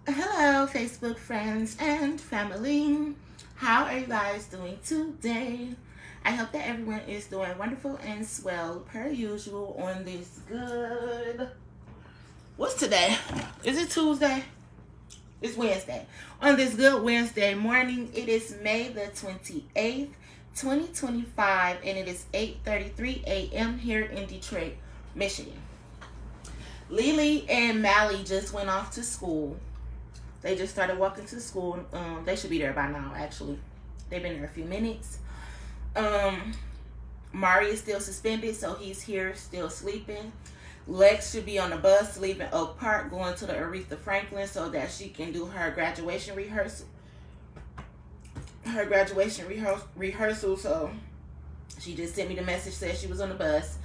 Hello, Facebook friends and family. How are you guys doing today? I hope that everyone is doing wonderful and swell per usual on this good. What's today? Is it Tuesday? It's Wednesday. On this good Wednesday morning, it is May the 28th, 2025, and it is 8:33 a.m. here in Detroit, Michigan. Lily and Mally just went off to school. They just started walking to school. They should be there by now, actually. They've been there a few minutes. Mari is still suspended, so he's here still sleeping. Lex should be on the bus leaving Oak Park, going to the Aretha Franklin so that she can do her graduation rehearsal. So she just sent me the message, said she was on the bus.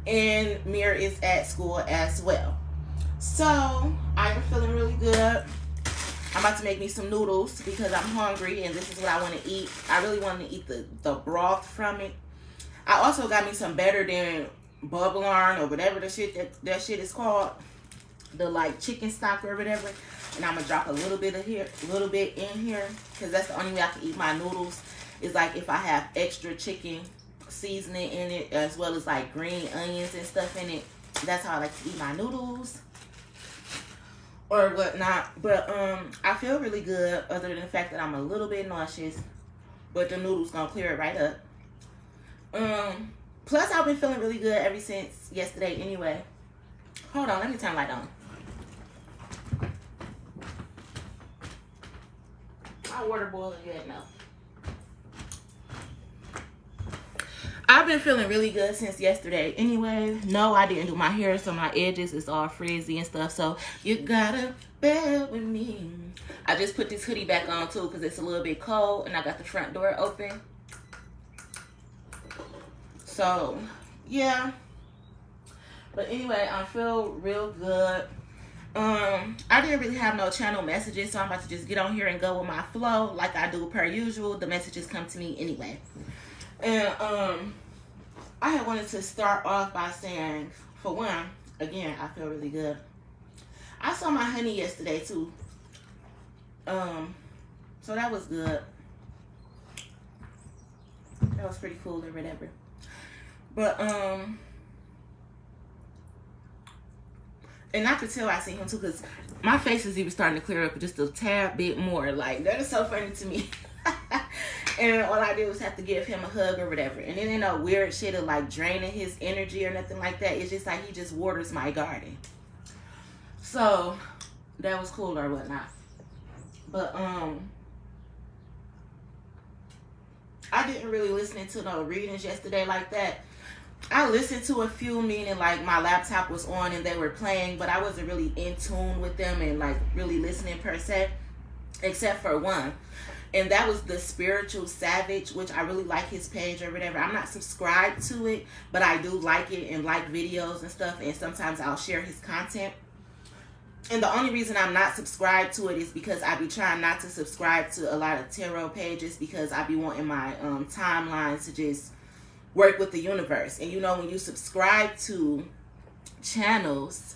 And Mir is at school as well. So I'm feeling really good. I'm about to make me some noodles because I'm hungry and this is what I want to eat. I really want to eat the broth from it. I also got me some Better Than Bubble Yarn or whatever the shit that shit is called. The like chicken stock or whatever. And I'm gonna drop a little bit in here because that's the only way I can eat my noodles. Is like if I have extra chicken seasoning in it as well as like green onions and stuff in it. That's how I like to eat my noodles or whatnot. But I feel really good other than the fact that I'm a little bit nauseous, but the noodles gonna clear it right up. Plus I've been feeling really good ever since yesterday anyway. Hold on, let me turn the light on. My water boiling good now. I've been feeling really good since yesterday anyway. No, I didn't do my hair, so my edges is all frizzy and stuff. So you gotta bear with me. I just put this hoodie back on too because it's a little bit cold and I got the front door open. So yeah. But anyway, I feel real good. I didn't really have no channel messages, so I'm about to just get on here and go with my flow like I do per usual. The messages come to me anyway. And I had wanted to start off by saying, for one, again, I feel really good. I saw my honey yesterday too. So that was good. That was pretty cool or whatever. But and I could tell I seen him too because my face is even starting to clear up just a tad bit more. Like that is so funny to me. And all I did was have to give him a hug or whatever. And it ain't no weird shit of like draining his energy or nothing like that. It's just like he just waters my garden. So that was cool or whatnot. But I didn't really listen to no readings yesterday like that. I listened to a few, meaning like my laptop was on and they were playing, but I wasn't really in tune with them and like really listening per se, except for one. And that was the Spiritual Savage, which I really like his page or whatever. I'm not subscribed to it, but I do like it and like videos and stuff. And sometimes I'll share his content. And the only reason I'm not subscribed to it is because I be trying not to subscribe to a lot of tarot pages because I be wanting my timeline to just work with the universe. And you know, when you subscribe to channels,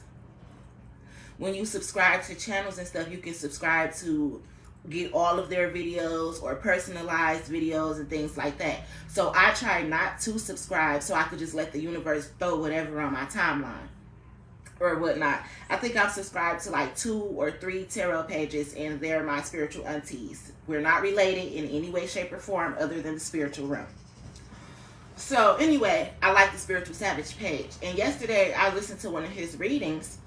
and stuff, you can subscribe to get all of their videos or personalized videos and things like that. So I try not to subscribe so I could just let the universe throw whatever on my timeline or whatnot. I think I've subscribed to like 2 or 3 tarot pages and they're my spiritual aunties. We're not related in any way, shape, or form other than the spiritual realm. So anyway, I like the Spiritual Savage page. And yesterday I listened to one of his readings.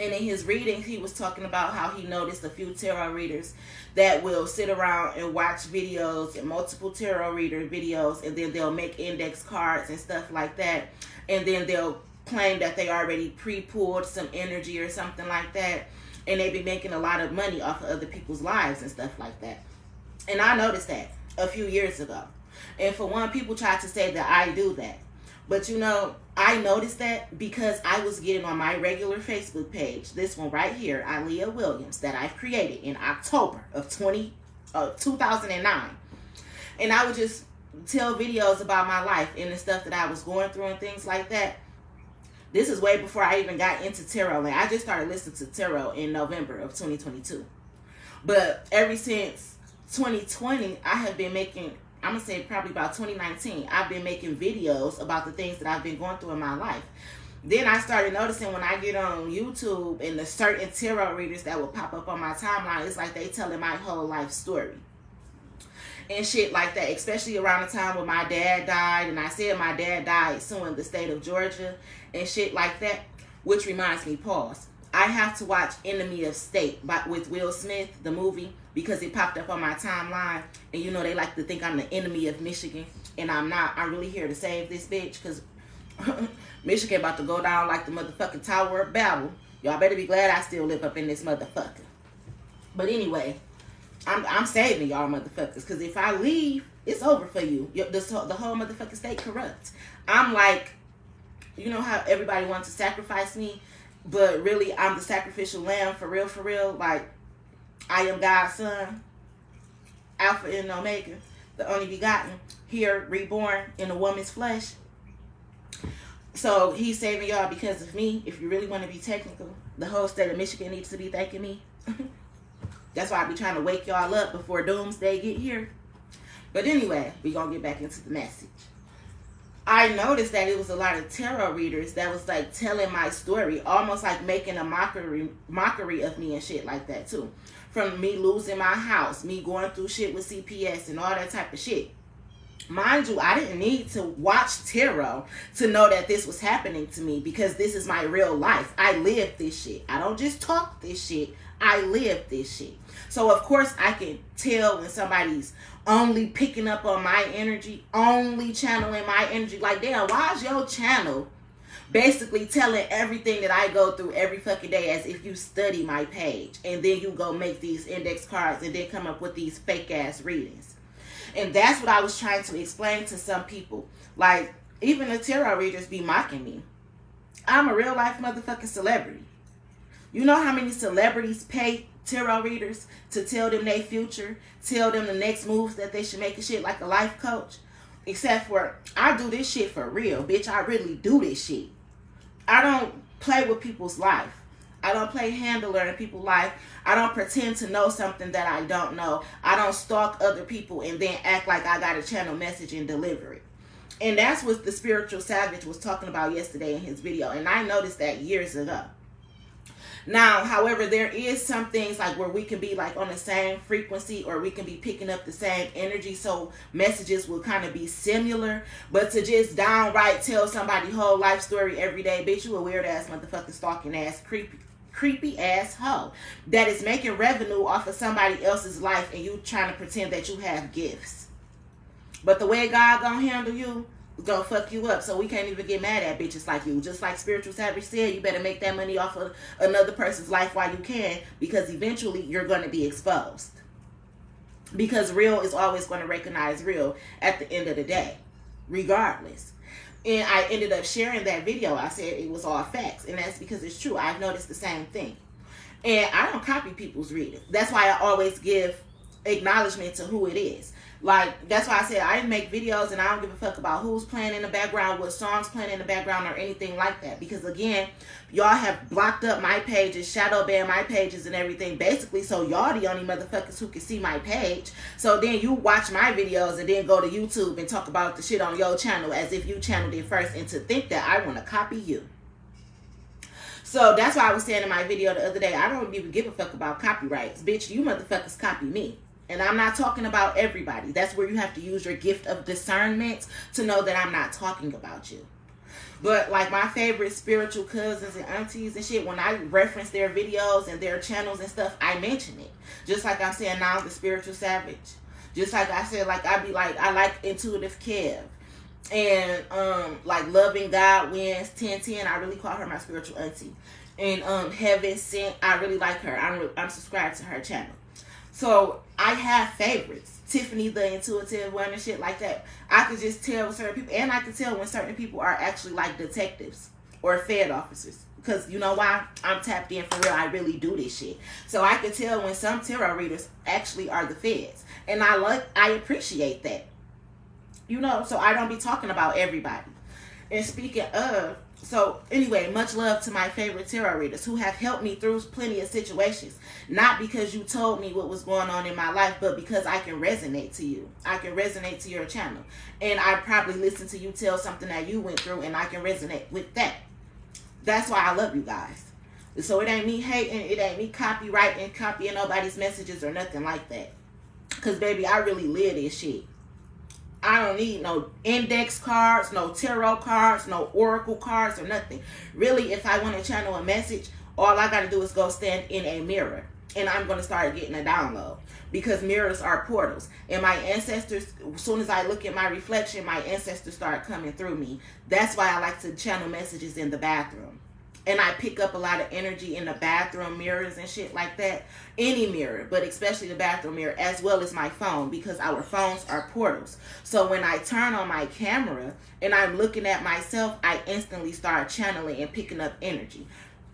And in his reading, he was talking about how he noticed a few tarot readers that will sit around and watch videos and multiple tarot reader videos, and then they'll make index cards and stuff like that. And then they'll claim that they already pre-pulled some energy or something like that. And they be making a lot of money off of other people's lives and stuff like that. And I noticed that a few years ago. And for one, people tried to say that I do that. But you know, I noticed that because I was getting on my regular Facebook page, this one right here, Aaliyah Williams, that I've created in October of 2009. And I would just tell videos about my life and the stuff that I was going through and things like that. This is way before I even got into tarot. Like, I just started listening to tarot in November of 2022. But ever since 2020, I have been making, I'm going to say probably about 2019, I've been making videos about the things that I've been going through in my life. Then I started noticing when I get on YouTube and the certain tarot readers that will pop up on my timeline, it's like they telling my whole life story. And shit like that, especially around the time when my dad died, and I said my dad died suing the state of Georgia and shit like that, which reminds me, pause, I have to watch Enemy of State with Will Smith, the movie, because it popped up on my timeline, and you know they like to think I'm the enemy of Michigan, and I'm not. I'm really here to save this bitch, because Michigan about to go down like the motherfucking Tower of Babel. Y'all better be glad I still live up in this motherfucker. But anyway, I'm saving y'all motherfuckers, because if I leave, it's over for you. The whole motherfucking state corrupt. I'm like, you know how everybody wants to sacrifice me, but really I'm the sacrificial lamb for real. Like, I am God's son, Alpha and Omega, the only begotten, here reborn in a woman's flesh. So he's saving y'all because of me. If you really want to be technical, the whole state of Michigan needs to be thanking me. That's why I be trying to wake y'all up before doomsday get here. But anyway, we gonna get back into the message. I noticed that it was a lot of tarot readers that was like telling my story, almost like making a mockery of me and shit like that too. From me losing my house, me going through shit with CPS and all that type of shit. Mind you, I didn't need to watch tarot to know that this was happening to me, because this is my real life. I live this shit. I don't just talk this shit. I live this shit. So of course I can tell when somebody's only picking up on my energy, only channeling my energy. Like, damn, why is your channel basically telling everything that I go through every fucking day as if you study my page, and then you go make these index cards and then come up with these fake ass readings? And that's what I was trying to explain to some people. Like, even the tarot readers be mocking me. I'm a real life motherfucking celebrity. You know how many celebrities pay tarot readers to tell them their future, tell them the next moves that they should make and shit, like a life coach? Except for, I do this shit for real, bitch. I really do this shit. I don't play with people's life. I don't play handler in people's life. I don't pretend to know something that I don't know. I don't stalk other people and then act like I got a channel message and deliver it. And that's what the Spiritual Savage was talking about yesterday in his video. And I noticed that years ago. Now, however, there is some things like where we can be like on the same frequency, or we can be picking up the same energy, so messages will kind of be similar. But to just downright tell somebody whole life story every day, bitch, you a weird ass motherfucking stalking ass creepy ass hoe that is making revenue off of somebody else's life, and you trying to pretend that you have gifts. But the way God gonna handle you, gonna fuck you up. So we can't even get mad at bitches like you. Just like Spiritual Savage said, you better make that money off of another person's life while you can, because eventually you're gonna be exposed. Because real is always gonna recognize real at the end of the day, regardless. And I ended up sharing that video. I said it was all facts, and that's because it's true. I've noticed the same thing. And I don't copy people's reading. That's why I always give acknowledgement to who it is. Like, that's why I said I make videos and I don't give a fuck about who's playing in the background, what songs playing in the background, or anything like that. Because again, y'all have blocked up my pages, shadow banned my pages and everything, basically, so y'all the only motherfuckers who can see my page. So then you watch my videos and then go to YouTube and talk about the shit on your channel as if you channeled it first, and to think that I want to copy you. So that's why I was saying in my video the other day, I don't even give a fuck about copyrights. Bitch, you motherfuckers copy me. And I'm not talking about everybody. That's where you have to use your gift of discernment to know that I'm not talking about you. But like my favorite spiritual cousins and aunties and shit, when I reference their videos and their channels and stuff, I mention it. Just like I'm saying now, the Spiritual Savage. Just like I said, like I be like, I like Intuitive Kev. And like Loving God Wins 1010. I really call her my spiritual auntie. And Heaven Sent, I really like her. I'm subscribed to her channel. So I have favorites. Tiffany the Intuitive One and shit like that. I could just tell certain people, and I can tell when certain people are actually like detectives or Fed officers. Because you know why? I'm tapped in for real. I really do this shit. So I can tell when some tarot readers actually are the feds. And I appreciate that. You know, so I don't be talking about everybody. And speaking of, So anyway, much love to my favorite tarot readers who have helped me through plenty of situations. Not because you told me what was going on in my life, but because I can resonate to you. I can resonate to your channel. And I probably listen to you tell something that you went through, and I can resonate with that. That's why I love you guys. So it ain't me hating, it ain't me copying nobody's messages or nothing like that. Because baby, I really live this shit. I don't need no index cards, no tarot cards, no oracle cards or nothing. Really, if I want to channel a message, all I got to do is go stand in a mirror. And I'm going to start getting a download. Because mirrors are portals. And my ancestors, as soon as I look at my reflection, my ancestors start coming through me. That's why I like to channel messages in the bathroom. And I pick up a lot of energy in the bathroom mirrors and shit like that. Any mirror, but especially the bathroom mirror, as well as my phone, because our phones are portals. So when I turn on my camera and I'm looking at myself, I instantly start channeling and picking up energy.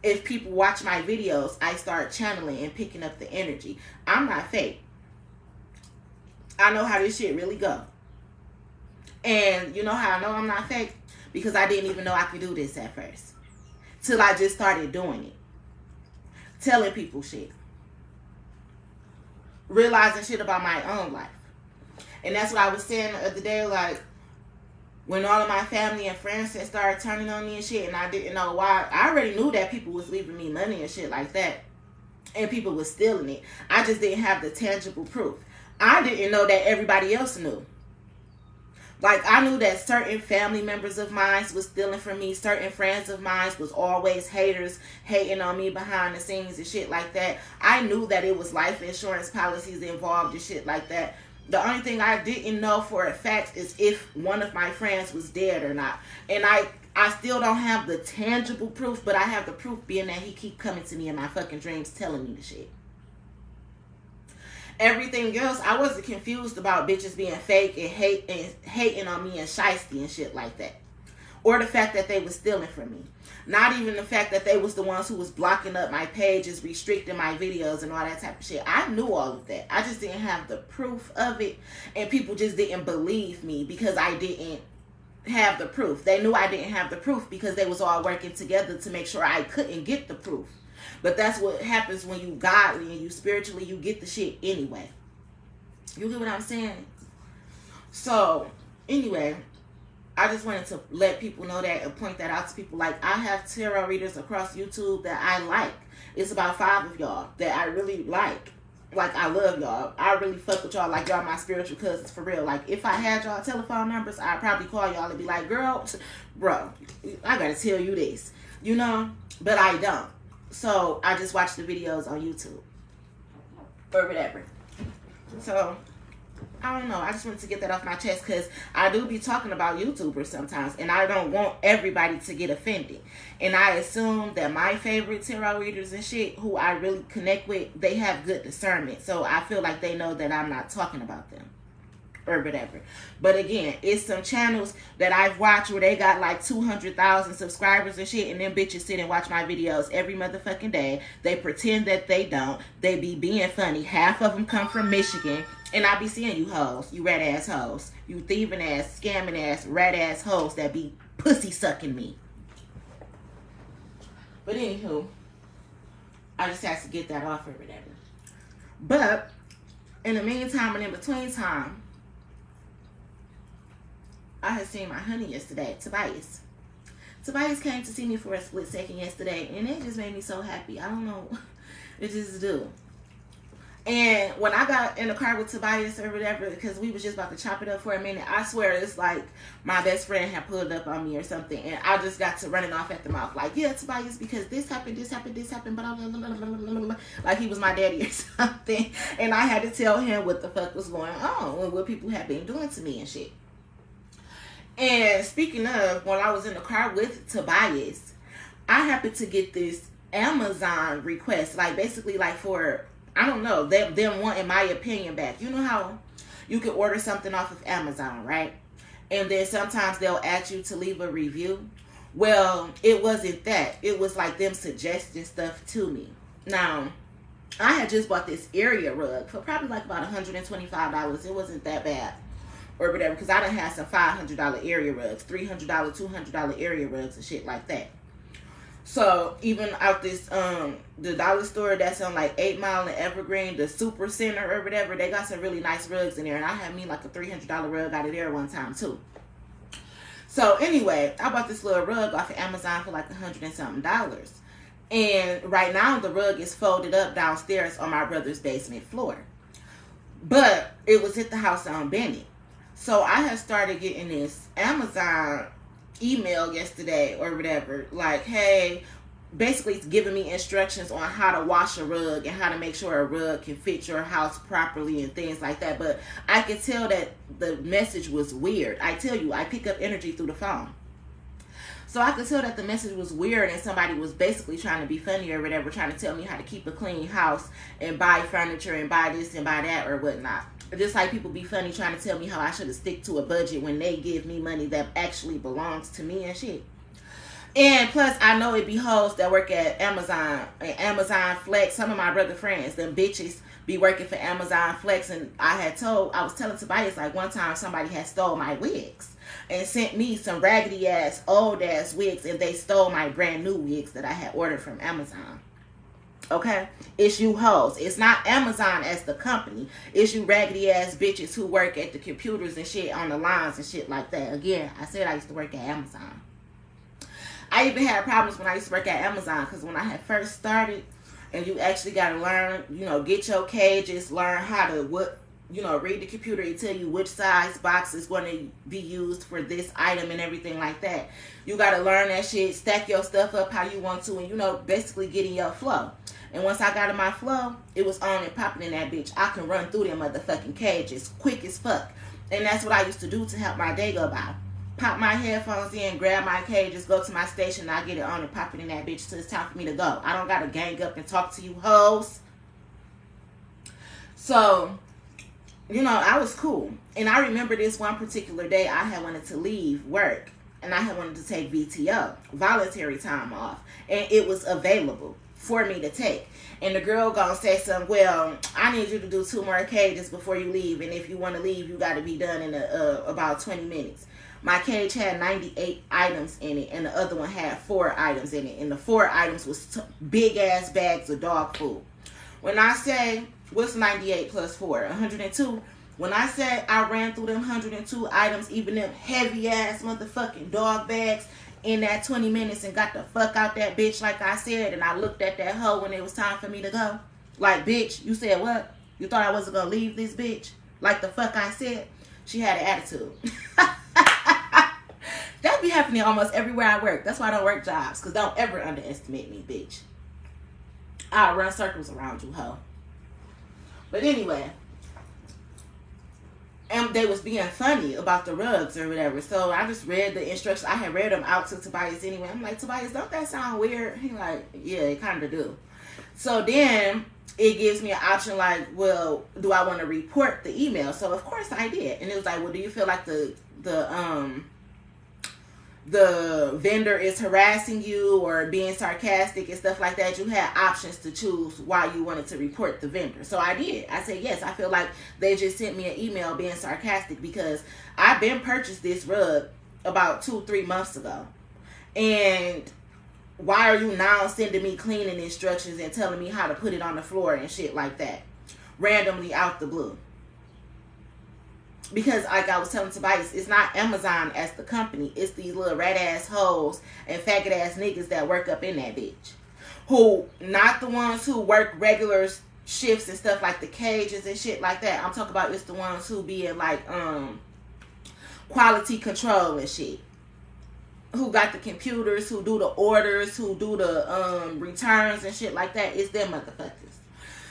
If people watch my videos, I start channeling and picking up the energy. I'm not fake. I know how this shit really go. And you know how I know I'm not fake? Because I didn't even know I could do this at first. Till I just started doing it. Telling people shit. Realizing shit about my own life. And that's what I was saying the other day, like, when all of my family and friends had started turning on me and shit, and I didn't know why. I already knew that people was leaving me money and shit like that. And people was stealing it. I just didn't have the tangible proof. I didn't know that everybody else knew. Like, I knew that certain family members of mine was stealing from me. Certain friends of mine was always haters, hating on me behind the scenes and shit like that. I knew that it was life insurance policies involved and shit like that. The only thing I didn't know for a fact is if one of my friends was dead or not. And I still don't have the tangible proof, but I have the proof being that he keep coming to me in my fucking dreams telling me the shit. Everything else, I wasn't confused about bitches being fake and hating on me and shiesty and shit like that. Or the fact that they was stealing from me. Not even the fact that they was the ones who was blocking up my pages, restricting my videos and all that type of shit. I knew all of that. I just didn't have the proof of it. And people just didn't believe me because I didn't have the proof. They knew I didn't have the proof because they was all working together to make sure I couldn't get the proof. But that's what happens when you godly and you spiritually, you get the shit anyway. You get what I'm saying? So, anyway, I just wanted to let people know that and point that out to people. Like, I have tarot readers across YouTube that I like. It's about 5 of y'all that I really like. Like, I love y'all. I really fuck with y'all. Like, y'all my spiritual cousins, for real. Like, if I had y'all telephone numbers, I'd probably call y'all and be like, girl, bro, I gotta tell you this. You know? But I don't. So, I just watch the videos on YouTube. Or whatever. So, I don't know. I just wanted to get that off my chest because I do be talking about YouTubers sometimes. And I don't want everybody to get offended. And I assume that my favorite tarot readers and shit, who I really connect with, they have good discernment. So, I feel like they know that I'm not talking about them. Or whatever. But again, it's some channels that I've watched where they got like 200,000 subscribers and shit, and them bitches sit and watch my videos every motherfucking day. They pretend that they don't. They be being funny. Half of them come from Michigan, and I be seeing you hoes, you rat ass hoes, you thieving ass, scamming ass, rat ass hoes that be pussy sucking me. But anywho, I just have to get that off or whatever. But in the meantime and in between time, I had seen my honey yesterday, Tobias. Tobias came to see me for a split second yesterday, and it just made me so happy. I don't know. It just do. And when I got in the car with Tobias or whatever, because we was just about to chop it up for a minute, I swear it's like my best friend had pulled up on me or something, and I just got to running off at the mouth like, yeah, Tobias, because this happened, blah, blah, blah, blah, blah, blah, like he was my daddy or something. And I had to tell him what the fuck was going on and what people had been doing to me and shit. And speaking of, when I was in the car with Tobias, I happened to get this Amazon request, like basically like for, I don't know, them wanting my opinion back. You know how you can order something off of Amazon, right? And then sometimes they'll ask you to leave a review. Well, it wasn't that. It was like them suggesting stuff to me. Now, I had just bought this area rug for probably like about $125. It wasn't that bad. or whatever, because I done had some $500 area rugs, $300, $200 area rugs and shit like that. So even out this the dollar store that's on like 8 Mile and Evergreen, the Super Center or whatever, they got some really nice rugs in there, and I had me like a $300 rug out of there one time too. So anyway, I bought this little rug off of Amazon for like $100 and something. And right now the rug is folded up downstairs on my brother's basement floor. But it was at the house on Bennett. So I had started getting this Amazon email yesterday or whatever, like, hey, basically it's giving me instructions on how to wash a rug and how to make sure a rug can fit your house properly and things like that. But I could tell that the message was weird. I tell you, I pick up energy through the phone. So I could tell that the message was weird and somebody was basically trying to be funny or whatever, trying to tell me how to keep a clean house and buy furniture and buy this and buy that or whatnot. Just like people be funny trying to tell me how I should have stick to a budget when they give me money that actually belongs to me and shit. And plus, I know it be hoes that work at Amazon and Amazon Flex. Some of my brother friends, them bitches, be working for Amazon Flex. And I was telling Tobias, like, one time somebody had stole my wigs and sent me some raggedy ass, old ass wigs, and they stole my brand new wigs that I had ordered from Amazon. Okay? It's you hoes. It's not Amazon as the company. It's you raggedy ass bitches who work at the computers and shit on the lines and shit like that. Again, I said I used to work at Amazon. I even had problems when I used to work at Amazon, because when I had first started, and you actually got to learn, get your cages, learn how to, read the computer and tell you which size box is going to be used for this item and everything like that. You got to learn that shit, stack your stuff up how you want to, and, basically get in your flow. And once I got in my flow, it was on and popping in that bitch. I can run through them motherfucking cages quick as fuck. And that's what I used to do to help my day go by. Pop my headphones in, grab my cages, go to my station, and I get it on and pop it in that bitch till it's time for me to go. I don't got to gang up and talk to you hoes. So, I was cool. And I remember this one particular day I had wanted to leave work. And I had wanted to take VTO, voluntary time off. And it was available for me to take. And the girl gonna say something, well, I need you to do 2 more cages before you leave. And if you want to leave, you got to be done in about 20 minutes. My cage had 98 items in it, and the other one had 4 items in it. And the 4 items was big-ass bags of dog food. When I say, what's 98 plus 4? 102? When I said I ran through them 102 items, even them heavy-ass motherfucking dog bags, in that 20 minutes and got the fuck out that bitch like I said, and I looked at that hoe when it was time for me to go. Like, bitch, you said what? You thought I wasn't going to leave this bitch? Like the fuck I said? She had an attitude. That be happening almost everywhere I work. That's why I don't work jobs. Because don't ever underestimate me, bitch. I'll run circles around you, hoe. But anyway. And they was being funny about the rugs or whatever. So I just read the instructions. I had read them out to Tobias anyway. I'm like, Tobias, don't that sound weird? He like, yeah, it kind of do. So then it gives me an option like, well, do I want to report the email? So of course I did. And it was like, well, do you feel like the vendor is harassing you or being sarcastic and stuff like that? You had options to choose why you wanted to report the vendor. So I did. I said, yes, I feel like they just sent me an email being sarcastic because I've been purchased this rug about 2-3 months ago. And why are you now sending me cleaning instructions and telling me how to put it on the floor and shit like that? Randomly out the blue. Because like I was telling Tobias, it's not Amazon as the company. It's these little rat ass hoes and faggot ass niggas that work up in that bitch. Who, not the ones who work regular shifts and stuff like the cages and shit like that. I'm talking about it's the ones who be in like quality control and shit. Who got the computers, who do the orders, who do the returns and shit like that. It's them motherfuckers.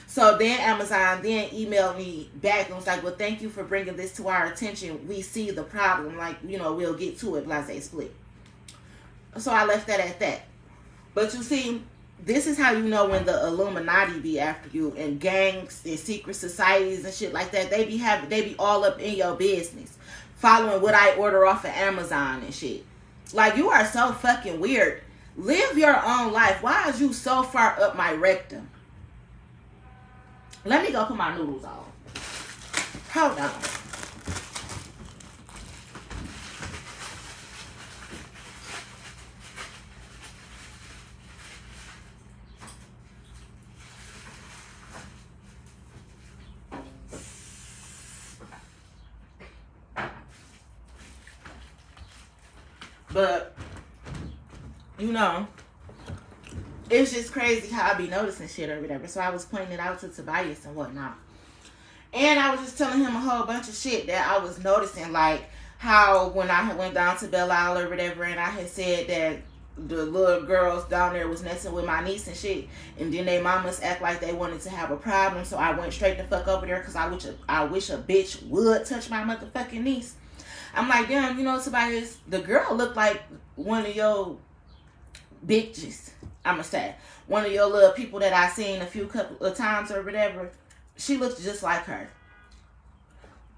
So then Amazon then emailed me back and was like, well, thank you for bringing this to our attention. We see the problem. Like, we'll get to it, blase split. So I left that at that. But you see, this is how you know when the Illuminati be after you and gangs and secret societies and shit like that. They be all up in your business. Following what I order off of Amazon and shit. Like, you are so fucking weird. Live your own life. Why is you so far up my rectum? Let me go put my noodles on. Hold on. But, you know, it's just crazy how I be noticing shit or whatever. So I was pointing it out to Tobias and whatnot. And I was just telling him a whole bunch of shit that I was noticing. Like how when I went down to Belle Isle or whatever and I had said that the little girls down there was messing with my niece and shit. And then they mamas act like they wanted to have a problem. So I went straight the fuck over there because I wish a bitch would touch my motherfucking niece. I'm like, damn, you know, Tobias, the girl looked like one of your bitches, I'ma say. One of your little people that I seen a couple of times or whatever. She looks just like her.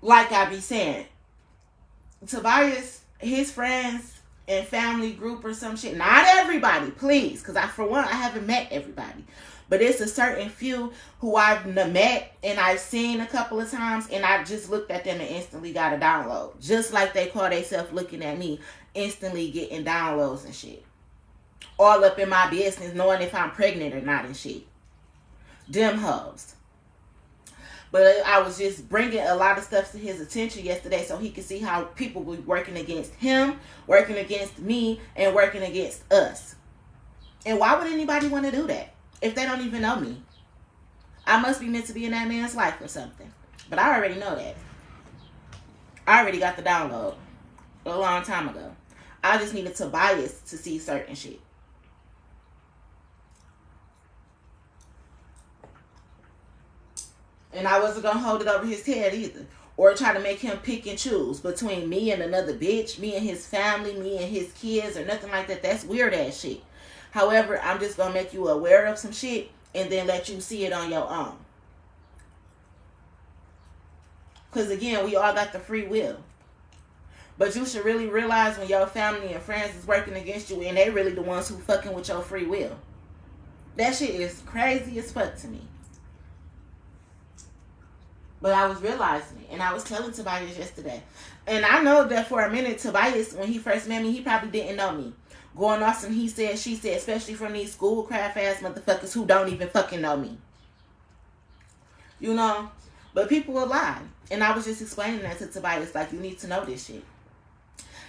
Like I be saying, Tobias, his friends and family group or some shit. Not everybody, please. Because for one, I haven't met everybody. But it's a certain few who I've met and I've seen a couple of times. And I just looked at them and instantly got a download. Just like they call themselves looking at me. Instantly getting downloads and shit. All up in my business. Knowing if I'm pregnant or not and shit. Them hoes. But I was just bringing a lot of stuff to his attention yesterday so he could see how people were working against him, working against me, and working against us. And why would anybody want to do that if they don't even know me? I must be meant to be in that man's life or something. But I already know that. I already got the download a long time ago. I just needed Tobias to see certain shit. And I wasn't going to hold it over his head either. Or try to make him pick and choose between me and another bitch, me and his family, me and his kids, or nothing like that. That's weird ass shit. However, I'm just going to make you aware of some shit and then let you see it on your own. Because again, we all got the free will. But you should really realize when your family and friends is working against you and they really the ones who fucking with your free will. That shit is crazy as fuck to me. But I was realizing it. And I was telling Tobias yesterday. And I know that for a minute, Tobias, when he first met me, he probably didn't know me. Going off some he said, she said, especially from these schoolcraft ass motherfuckers who don't even fucking know me. You know? But people will lie. And I was just explaining that to Tobias, like, you need to know this shit.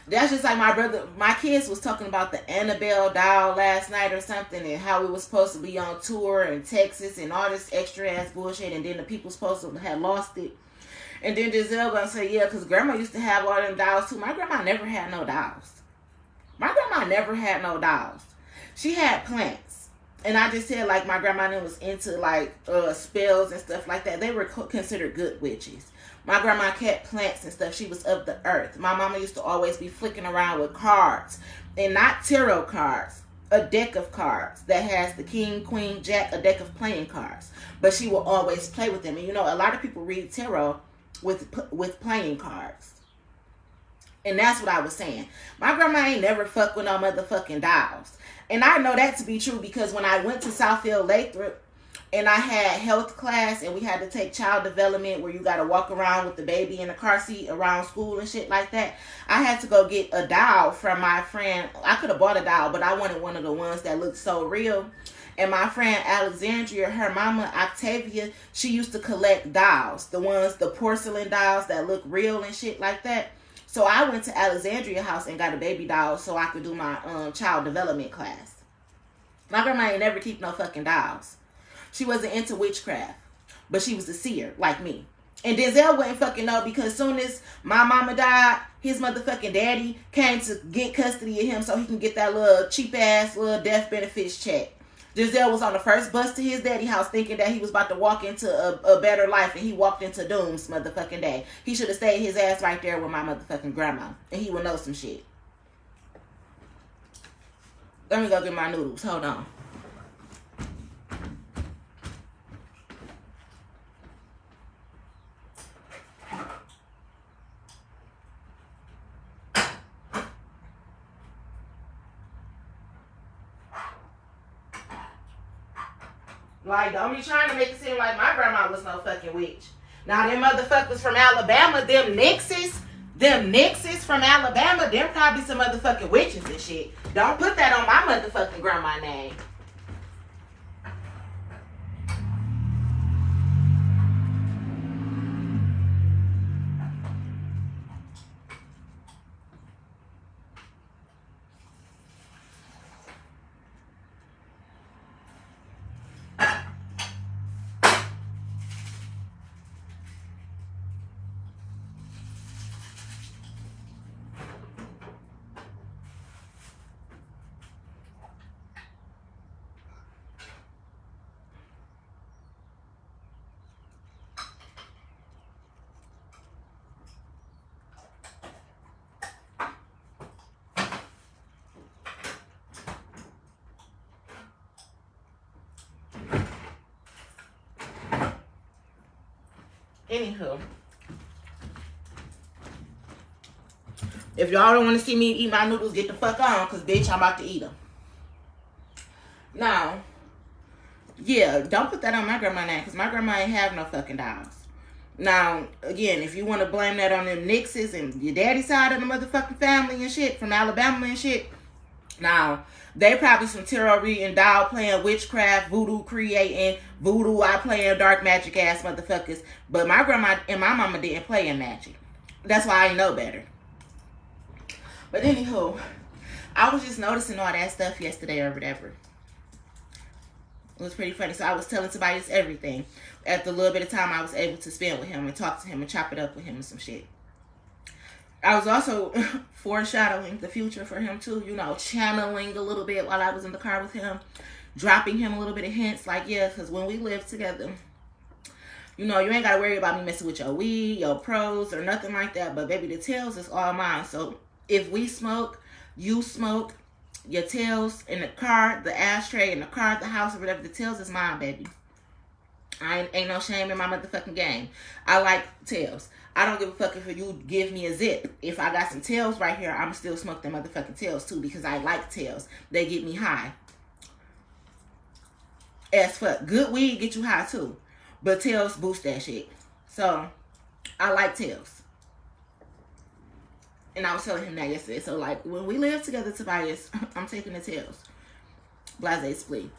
That's just like my kids was talking about the Annabelle doll last night or something and how we was supposed to be on tour in Texas and all this extra ass bullshit and then the people supposed to have lost it. And then Giselle gonna say, yeah, because grandma used to have all them dolls too. My grandma never had no dolls. My grandma never had no dolls. She had plants. And I just said, like, my grandma was into, like, spells and stuff like that. They were considered good witches. My grandma kept plants and stuff. She was of the earth. My mama used to always be flicking around with cards. And not tarot cards. A deck of cards that has the king, queen, jack, a deck of playing cards. But she will always play with them. And you know, a lot of people read tarot with playing cards. And that's what I was saying. My grandma ain't never fucked with no motherfucking dolls. And I know that to be true because when I went to Southfield Lathrop, and I had health class and we had to take child development where you got to walk around with the baby in a car seat around school and shit like that. I had to go get a doll from my friend. I could have bought a doll, but I wanted one of the ones that looked so real. And my friend Alexandria, her mama Octavia, she used to collect dolls. The porcelain dolls that look real and shit like that. So I went to Alexandria house and got a baby doll so I could do my child development class. My grandma ain't never keep no fucking dolls. She wasn't into witchcraft, but she was a seer like me. And Denzel wouldn't fucking know because soon as my mama died, his motherfucking daddy came to get custody of him so he can get that little cheap ass little death benefits check. Denzel was on the first bus to his daddy house thinking that he was about to walk into a better life, and he walked into doom's motherfucking day. He should have stayed his ass right there with my motherfucking grandma, and he would know some shit. Let me go get my noodles. Hold on. Like, don't be trying to make it seem like my grandma was no fucking witch. Now, them motherfuckers from Alabama, them Nixes from Alabama, them probably some motherfucking witches and shit. Don't put that on my motherfucking grandma name. Anywho. If y'all don't want to see me eat my noodles, get the fuck on, because, bitch, I'm about to eat them. Now, yeah, don't put that on my grandma's name, because my grandma ain't have no fucking dolls. Now, again, if you want to blame that on them Nixes and your daddy's side of the motherfucking family and shit, from Alabama and shit, now, they probably some tarot reading, doll playing, witchcraft, voodoo creating, voodoo I playing, dark magic ass motherfuckers. But my grandma and my mama didn't play in magic. That's why I know better. But anywho, I was just noticing all that stuff yesterday or whatever. It was pretty funny. So I was telling Tobias everything. After a little bit of time I was able to spend with him and talk to him and chop it up with him and some shit. I was also foreshadowing the future for him too. You know, channeling a little bit while I was in the car with him. Dropping him a little bit of hints. Like, yeah, because when we live together, you know, you ain't got to worry about me messing with your weed, your pros, or nothing like that. But baby, the tails is all mine. So if we smoke, you smoke, your tails in the car, the ashtray in the car, the house, or whatever, the tails is mine, baby. Ain't no shame in my motherfucking game. I like tails. I don't give a fuck if you give me a zip. If I got some tails right here, I'm still smoke them motherfucking tails too, because I like tails. They get me high. As fuck. Good weed get you high too. But tails boost that shit. So, I like tails. And I was telling him that yesterday. So, like, when we live together, Tobias, I'm taking the tails. Blase split.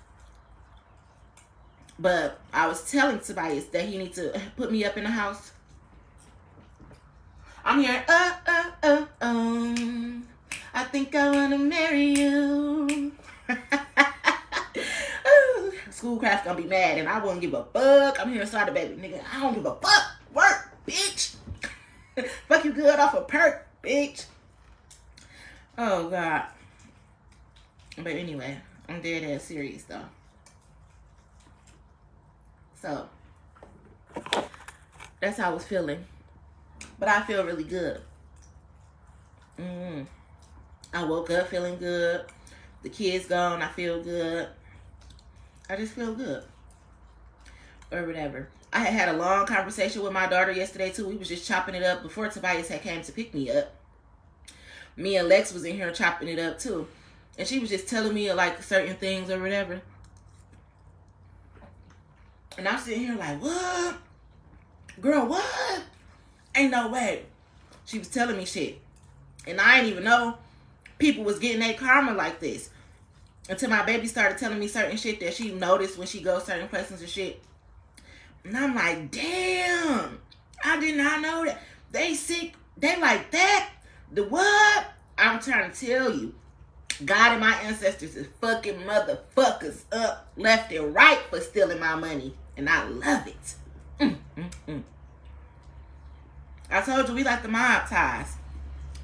But I was telling Tobias that he needs to put me up in the house. I'm hearing, I think I want to marry you. Schoolcraft gonna be mad, and I wouldn't give a fuck. I'm hearing Sada Baby, nigga. I don't give a fuck. Work, bitch. Fuck you good off a perk, bitch. Oh, God. But anyway, I'm dead ass serious, though. So, that's how I was feeling. But I feel really good. I woke up feeling good. The kids gone, I feel good. I just feel good. Or whatever. I had a long conversation with my daughter yesterday too. We was just chopping it up before Tobias had came to pick me up. Me and Lex was in here chopping it up too. And she was just telling me like certain things or whatever. And I'm sitting here like, what? Girl, what? Ain't no way. She was telling me shit. And I didn't even know people was getting their karma like this. Until my baby started telling me certain shit that she noticed when she goes certain places and shit. And I'm like, damn. I did not know that. They sick. They like that? The what? I'm trying to tell you. God and my ancestors is fucking motherfuckers up left and right for stealing my money. And I love it. I told you we like the mob ties.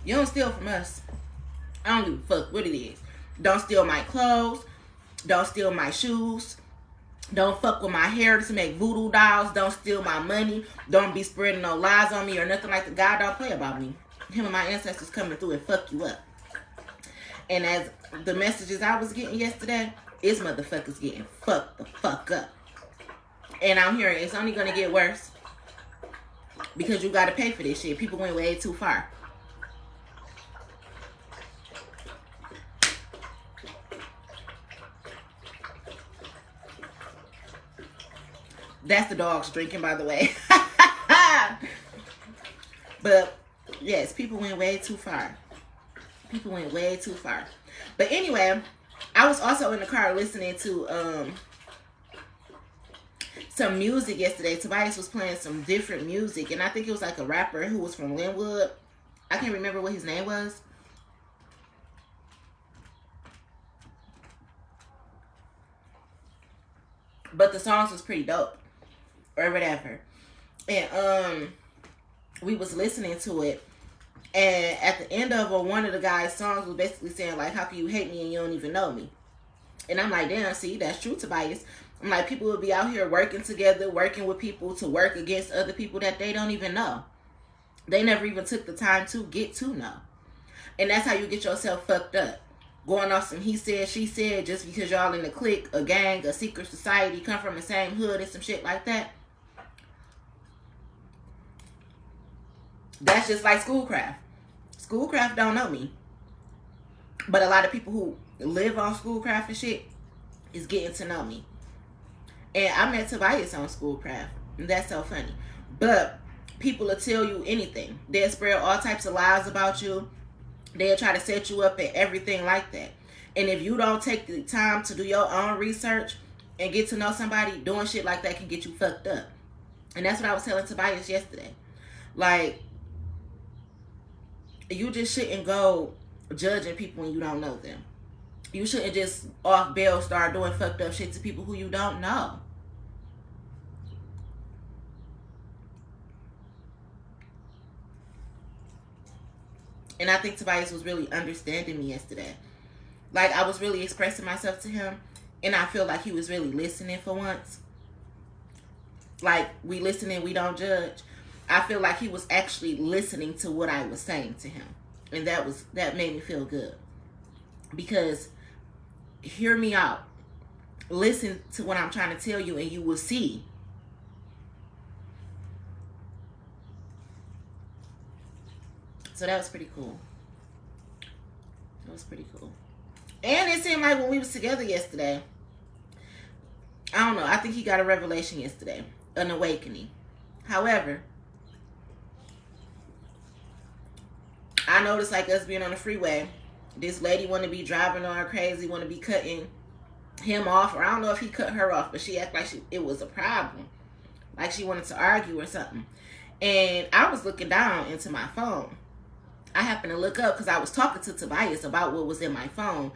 You don't steal from us. I don't give a fuck what it is. Don't steal my clothes. Don't steal my shoes. Don't fuck with my hair to make voodoo dolls. Don't steal my money. Don't be spreading no lies on me or nothing like that. God don't play about me. Him and my ancestors coming through and fuck you up. And as the messages I was getting yesterday, is motherfuckers getting fucked the fuck up. And I'm hearing it's only gonna get worse. Because you gotta pay for this shit. People went way too far. That's the dogs drinking, by the way. But, yes, people went way too far. People went way too far. But anyway, I was also in the car listening to some music yesterday. Tobias was playing some different music. And I think it was like a rapper who was from Linwood. I can't remember what his name was. But the songs was pretty dope. Or whatever. And we was listening to it. And at the end of one of the guy's songs was basically saying like, how can you hate me and you don't even know me? And I'm like, damn, see, that's true, Tobias. I'm like, people will be out here working together, working with people to work against other people that they don't even know. They never even took the time to get to know. And that's how you get yourself fucked up. Going off some he said, she said, just because y'all in a clique, a gang, a secret society, come from the same hood and some shit like that. That's just like Schoolcraft. Schoolcraft don't know me. But a lot of people who live on Schoolcraft and shit is getting to know me. And I met Tobias on Schoolcraft. And that's so funny. But people will tell you anything. They'll spread all types of lies about you. They'll try to set you up and everything like that. And if you don't take the time to do your own research and get to know somebody, doing shit like that can get you fucked up. And that's what I was telling Tobias yesterday. Like, you just shouldn't go judging people when you don't know them. You shouldn't just off bail start doing fucked up shit to people who you don't know. And I think Tobias was really understanding me yesterday. Like, I was really expressing myself to him, and I feel like he was really listening for once. Like, we listening, we don't judge. I feel like he was actually listening to what I was saying to him. And that made me feel good. Because, hear me out. Listen to what I'm trying to tell you, and you will see. So that was pretty cool. That was pretty cool. And it seemed like when we was together yesterday, I don't know, I think he got a revelation yesterday. An awakening. However, I noticed, like, us being on the freeway, this lady want to be driving on her crazy, want to be cutting him off, or I don't know if he cut her off, but she acted like it was a problem. Like she wanted to argue or something. And I was looking down into my phone. I happened to look up because I was talking to Tobias about what was in my phone,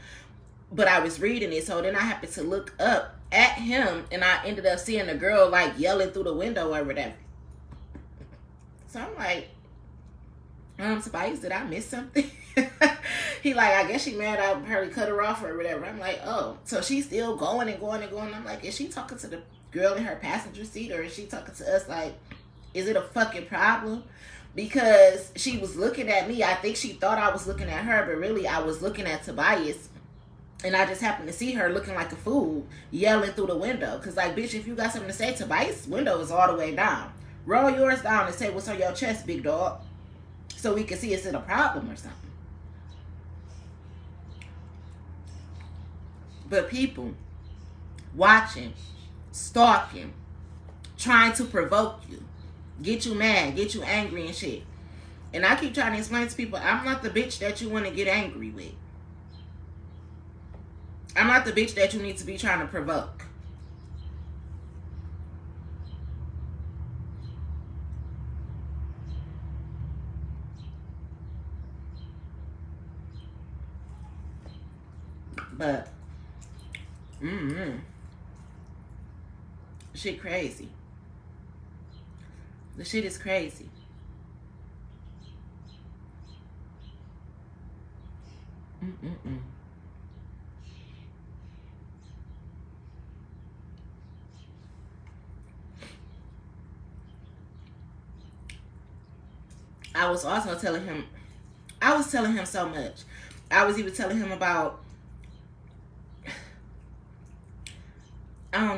but I was reading it. So then I happened to look up at him, and I ended up seeing a girl like yelling through the window or whatever. So I'm like, Tobias, did I miss something? He like, I guess she mad I heard cut her off or whatever. I'm like, oh, so she's still going and going and going. I'm like, is she talking to the girl in her passenger seat, or is she talking to us? Like, is it a fucking problem? Because she was looking at me. I think she thought I was looking at her, but really I was looking at Tobias. And I just happened to see her looking like a fool, yelling through the window. Because, like, bitch, if you got something to say, Tobias' window is all the way down. Roll yours down and say what's on your chest, big dog. So we can see is it a problem or something. But people watching, stalking, trying to provoke you, get you mad, get you angry and shit. And I keep trying to explain to people, I'm not the bitch that you want to get angry with. I'm not the bitch that you need to be trying to provoke. But, shit crazy. The shit is crazy. I was also telling him, so much. I was even telling him about, I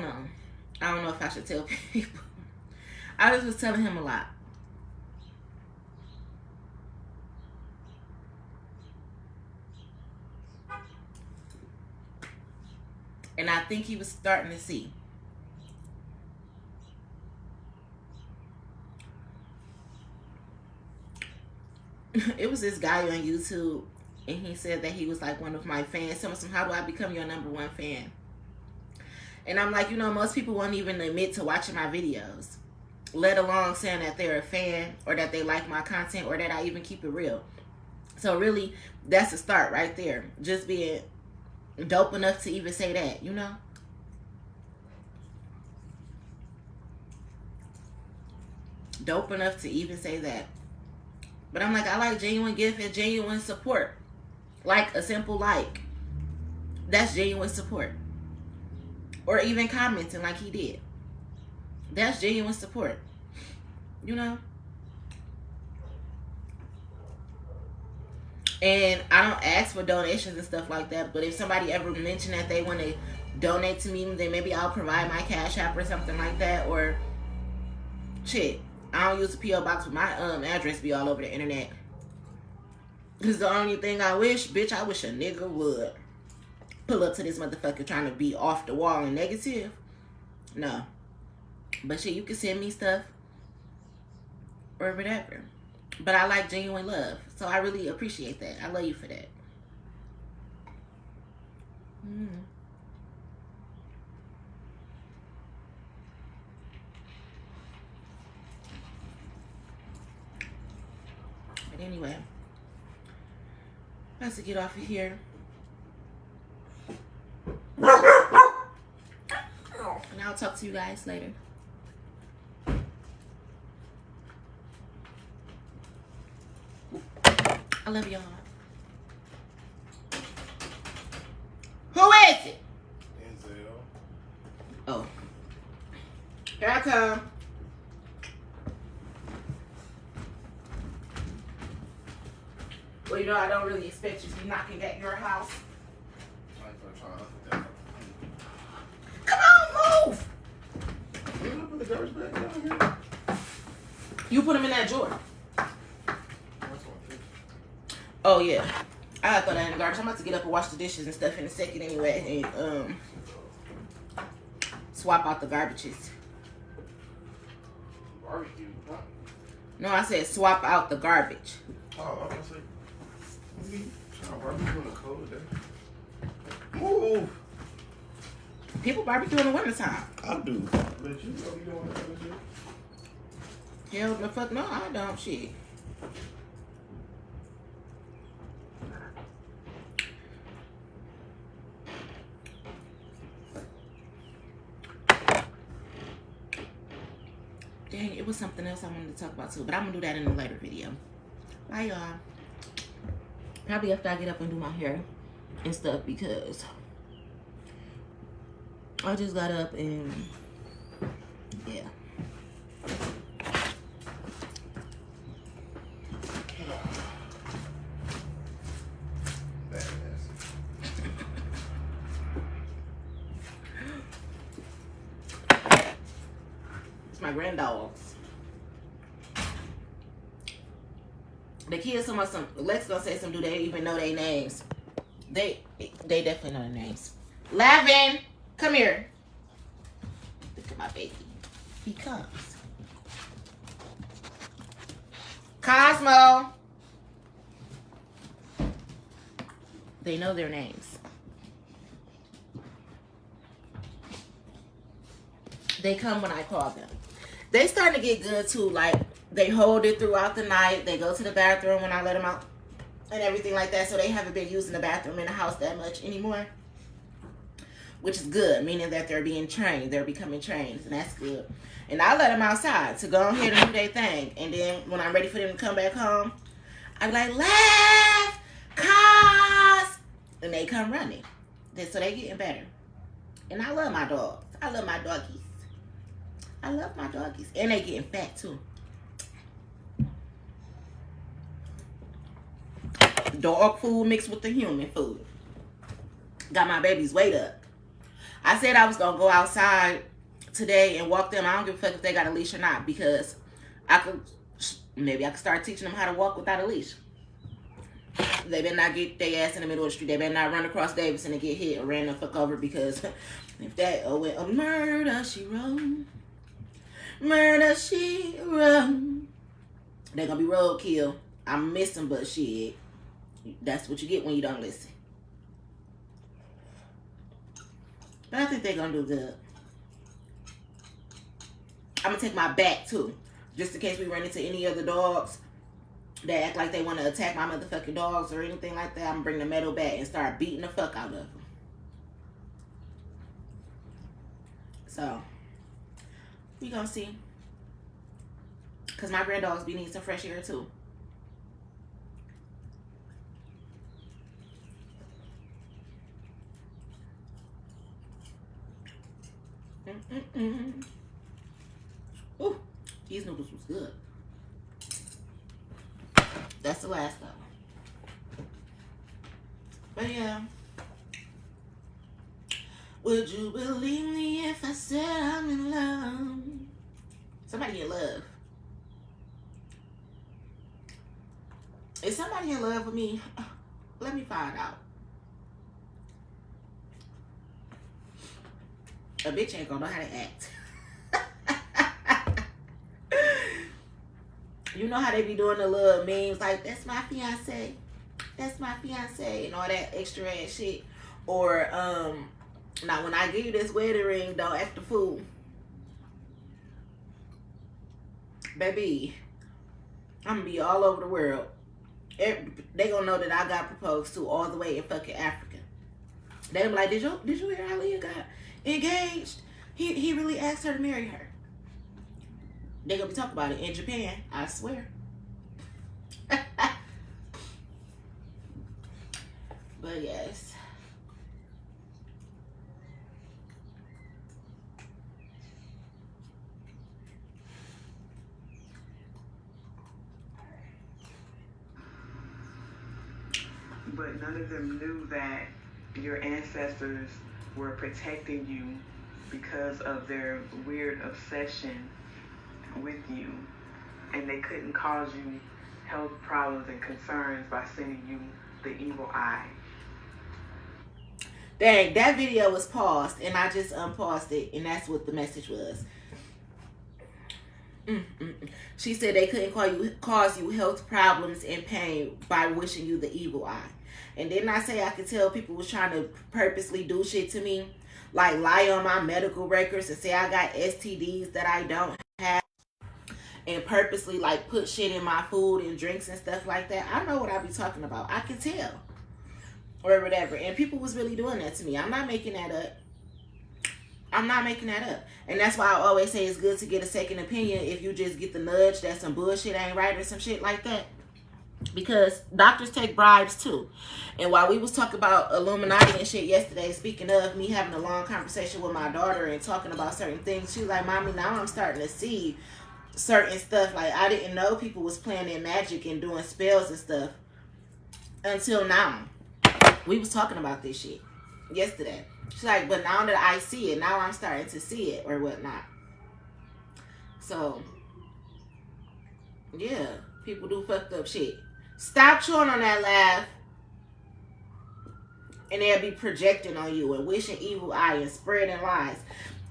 don't know if I should tell people. I just was telling him a lot. And I think he was starting to see. It was this guy on YouTube, and he said that he was like one of my fans. Someone said, how do I become your #1 fan? And I'm like, most people won't even admit to watching my videos, let alone saying that they're a fan or that they like my content or that I even keep it real. So really, that's a start right there. Just being dope enough to even say that, Dope enough to even say that. But I'm like, I like genuine gift and genuine support. Like a simple like. That's genuine support. Or even commenting like he did. That's genuine support. And I don't ask for donations and stuff like that. But if somebody ever mentioned that they want to donate to me, then maybe I'll provide my Cash App or something like that. Or shit. I don't use the P.O. box, but my address be all over the internet. Cause the only thing I wish, bitch, I wish a nigga would pull up to this motherfucker trying to be off the wall and negative. No. But shit, you can send me stuff or whatever. But I like genuine love. So I really appreciate that. I love you for that. But anyway, let's get off of here. And I'll talk to you guys later. I love y'all. Who is it? Denzel. Oh. Here I come. Well, you know, I don't really expect you to be knocking at your house. Come on, move! You're gonna put the garbage bag down here? You put them in that drawer. Oh, yeah. I throw that in the garbage. I'm about to get up and wash the dishes and stuff in a second anyway. And swap out the garbages. Barbecue, huh? No, I said swap out the garbage. Oh, I was gonna say, what are you trying to barbecue in a cold day? Move! People barbecue in the wintertime. I do. But you know you don't want to do it. Hell the fuck no, I don't. Shit. Dang, it was something else I wanted to talk about too, but I'm gonna do that in a later video. Bye, y'all. Probably after I get up and do my hair and stuff, because I just got up and yeah. It's my granddogs. The kids, some Lex gonna say some, do they even know their names? They definitely know their names. Lavin, come here. Look at my baby. He comes. Cosmo. They know their names. They come when I call them. They starting to get good too. Like, they hold it throughout the night. They go to the bathroom when I let them out and everything like that. So they haven't been using the bathroom in the house that much anymore, which is good, meaning that they're being trained. They're becoming trained, and that's good. And I let them outside to go ahead and do their thing. And then when I'm ready for them to come back home, I'm like, laugh, cause, and they come running. So they getting better. And I love my dogs. I love my doggies. I love my doggies. And they getting fat too. Dog food mixed with the human food. Got my baby's weight up. I said I was going to go outside today and walk them. I don't give a fuck if they got a leash or not, because maybe I could start teaching them how to walk without a leash. They better not get their ass in the middle of the street. They better not run across Davidson and get hit or ran the fuck over, because if that, a murder she wrote. Murder she wrote. They're going to be roadkill. I'm missing, but shit. That's what you get when you don't listen. But I think they're going to do good. I'm going to take my bat, too. Just in case we run into any other dogs that act like they want to attack my motherfucking dogs or anything like that. I'm going to bring the metal bat and start beating the fuck out of them. So, we going to see. Because my granddogs be needing some fresh air, too. Ooh, these noodles was good. That's the last of them. But yeah. Would you believe me if I said I'm in love? Somebody in love. Is somebody in love with me? Let me find out. A bitch ain't gonna know how to act. You know how they be doing the little memes like, that's my fiance, that's my fiance, and all that extra ass shit. Or now when I give you this wedding ring, don't act the fool. Baby, I'm gonna be all over the world. They gonna know that I got proposed to all the way in fucking Africa. They be like, did you hear Aaliyah got engaged? He really asked her to marry her. They gonna be talking about it in Japan, I swear. But yes. But none of them knew that your ancestors were protecting you because of their weird obsession with you, and they couldn't cause you health problems and concerns by sending you the evil eye. Dang, that video was paused, and I just unpaused it, and that's what the message was. She said they couldn't cause you health problems and pain by wishing you the evil eye. And didn't I say I could tell people was trying to purposely do shit to me? Like lie on my medical records and say I got STDs that I don't have. And purposely like put shit in my food and drinks and stuff like that. I know what I be talking about. I can tell. Or whatever. And people was really doing that to me. I'm not making that up. I'm not making that up. And that's why I always say it's good to get a second opinion if you just get the nudge that some bullshit ain't right or some shit like that. Because doctors take bribes too. And while we was talking about Illuminati and shit yesterday, speaking of me having a long conversation with my daughter and talking about certain things, she was like, Mommy, now I'm starting to see certain stuff. Like, I didn't know people was playing in magic and doing spells and stuff until now. We was talking about this shit yesterday. She's like, but now that I see it, now I'm starting to see it or whatnot. So, yeah, people do fucked up shit. Stop chewing on that laugh. And they'll be projecting on you and wishing evil eye and spreading lies.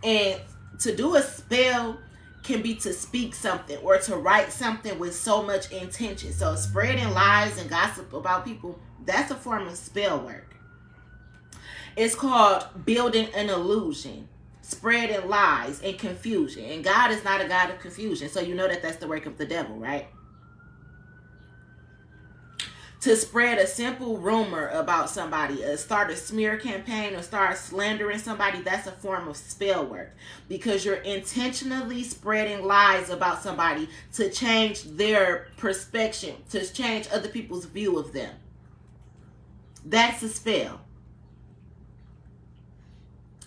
And to do a spell can be to speak something or to write something with so much intention. So spreading lies and gossip about people, that's a form of spell work. It's called building an illusion, spreading lies and confusion. And God is not a God of confusion. So you know that that's the work of the devil, right? To spread a simple rumor about somebody, start a smear campaign or start slandering somebody, that's a form of spell work. Because you're intentionally spreading lies about somebody to change their perspective, to change other people's view of them. That's a spell.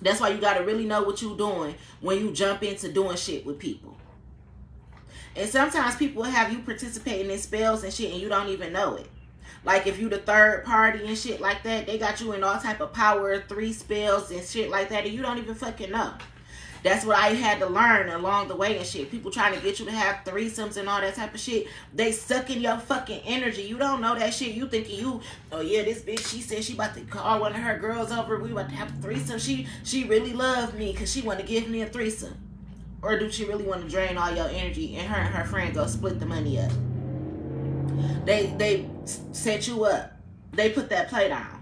That's why you got to really know what you're doing when you jump into doing shit with people. And sometimes people will have you participating in spells and shit and you don't even know it. Like if you the third party and shit like that, they got you in all type of power 3 spells and shit like that and you don't even fucking know. That's what I had to learn along the way and shit. People trying to get you to have threesomes and all that type of shit. They sucking your fucking energy. You don't know that shit. You thinking you, oh yeah, this bitch, she said she about to call one of her girls over. We about to have a threesome. She really loved me because she want to give me a threesome. Or do she really want to drain all your energy and her friend go split the money up? They set you up. They put that play down.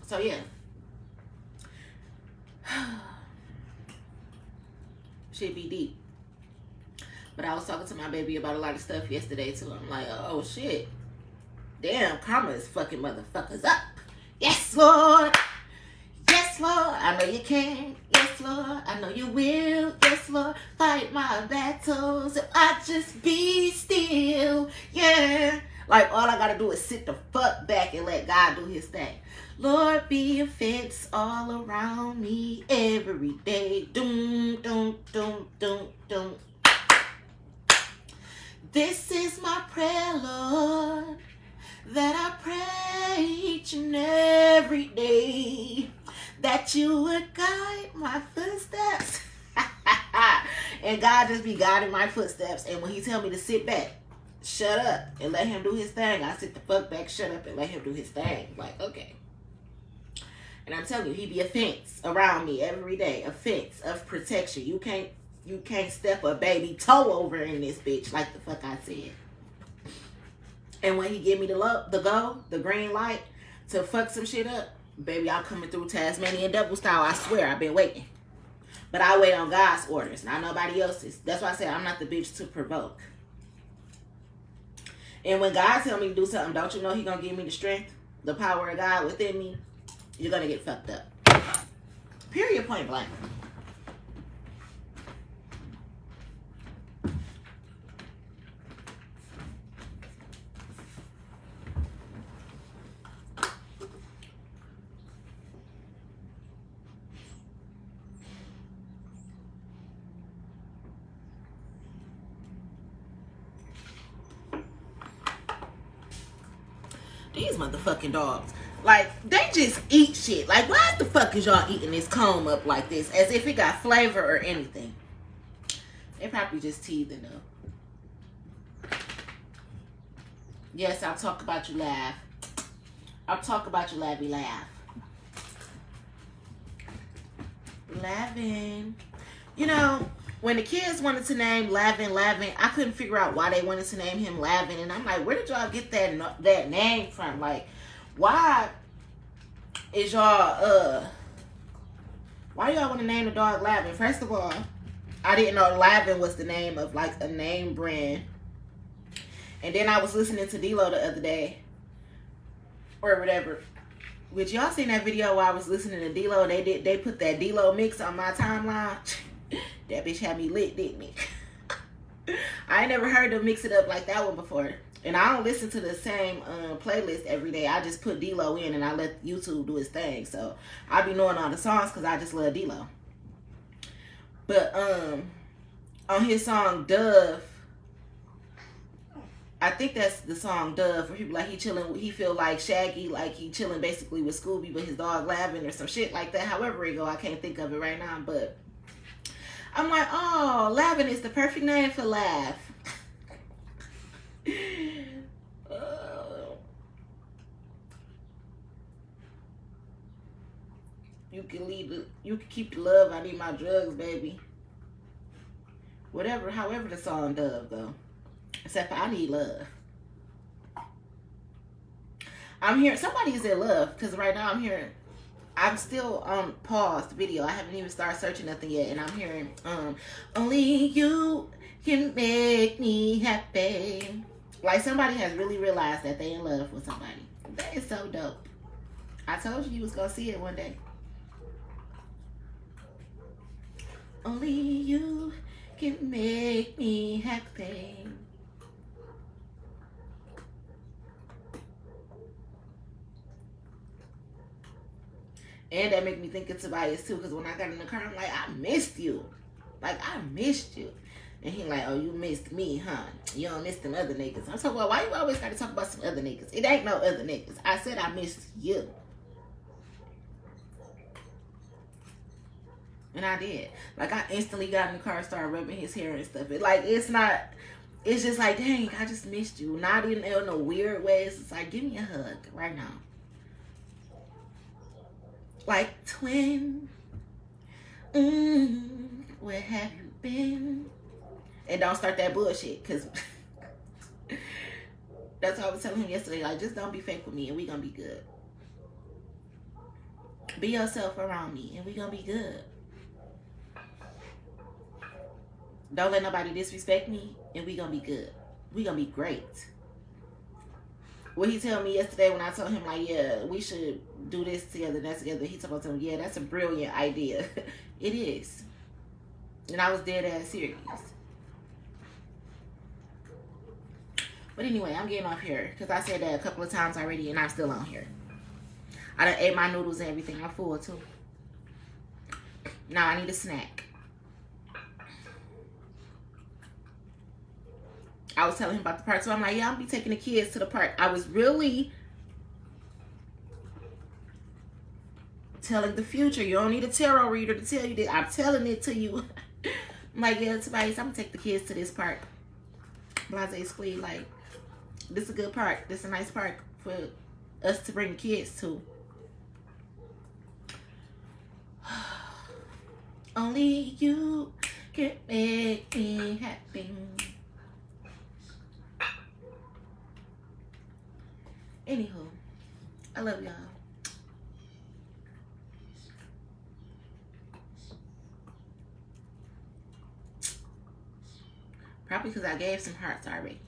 So yeah. Shit be deep. But I was talking to my baby about a lot of stuff yesterday too. I'm like, oh shit. Damn, karma is fucking motherfuckers up. Yes, Lord. Yes, Lord. I know you can. Yes, Lord. I know you will. Yes, Lord. Fight my battles if I just be still. Yeah. Like, all I gotta do is sit the fuck back and let God do his thing. Lord, be a fence all around me every day. Doom, doom, doom, doom, doom. This is my prayer, Lord, that I pray each and every day, that that you would guide my footsteps. And God just be guiding my footsteps. And when he tell me to sit back, shut up, and let him do his thing, I sit the fuck back, shut up, and let him do his thing. Like, okay. And I'm telling you, he be a fence around me every day. A fence of protection. You can't step a baby toe over in this bitch, like the fuck I said. And when he give me the green light to fuck some shit up, baby, I'm coming through Tasmanian double style. I swear, I've been waiting. But I wait on God's orders, not nobody else's. That's why I said I'm not the bitch to provoke. And when God tell me to do something, don't you know he gonna give me the strength, the power of God within me? You're gonna get fucked up. Period, point blank. These motherfucking dogs, like, they just eat shit. Like, why the fuck is y'all eating this comb up like this, as if it got flavor or anything? They probably just teething though. Yes, I'll talk about you laugh. I'll talk about you laughy laugh. Lavin. You know, when the kids wanted to name Lavin, I couldn't figure out why they wanted to name him Lavin. And I'm like, where did y'all get that name from? Like, why is y'all, why y'all want to name the dog Lavin? First of all, I didn't know Lavin was the name of, like, a name brand. And then I was listening to D-Lo the other day, or whatever. Which y'all seen that video where I was listening to D-Lo? They put that D-Lo mix on my timeline. That bitch had me lit, didn't it? I ain't never heard them mix it up like that one before. And I don't listen to the same playlist every day. I just put D-Lo in and I let YouTube do his thing. So I be knowing all the songs because I just love D-Lo. But on his song Dove, I think that's the song Dove, where he be like he feel like Shaggy, like he chilling basically with Scooby, but his dog Lavin or some shit like that. However it go, I can't think of it right now, but I'm like, oh, Lavin is the perfect name for laugh. You can keep the love. I need my drugs, baby. Whatever, however the song Dove go. Except for I need love. I'm hearing somebody's in love, because right now I'm still on paused video. I haven't even started searching nothing yet, and I'm hearing only you can make me happy. Like, somebody has really realized that they in love with somebody. That is so dope. I told you was gonna see it one day. Only you can make me happy. And that make me think of Tobias too, because when I got in the car, I'm like, I missed you. Like, I missed you. And he like, oh, you missed me, huh? You don't miss them other niggas. I'm talking about, why you always got to talk about some other niggas? It ain't no other niggas. I said I missed you. And I did. Like, I instantly got in the car and started rubbing his hair and stuff. It's just like, dang, I just missed you. Not even in no weird ways. It's like, give me a hug right now. Like, twin, where have you been? And don't start that bullshit, because that's what I was telling him yesterday. Like, just don't be fake with me and we gonna be good. Be yourself around me and we gonna be good. Don't let nobody disrespect me and we gonna be good. We gonna be great. What he told me yesterday when I told him, like, yeah, we should do this together, that together, he told me, yeah, that's a brilliant idea. It is. And I was dead ass serious. But anyway, I'm getting off here because I said that a couple of times already and I'm still on here. I done ate my noodles and everything. I'm full too. Now I need a snack. I was telling him about the park, so I'm like, yeah, I'll be taking the kids to the park. I was really telling the future. You don't need a tarot reader to tell you that. I'm telling it to you. I'm like, yeah, Tobias, I'm gonna take the kids to this park. Blase Squid, like, this is a good park. This is a nice park for us to bring the kids to. Only you can make me happy. Anywho, I love y'all. Probably because I gave some hearts already.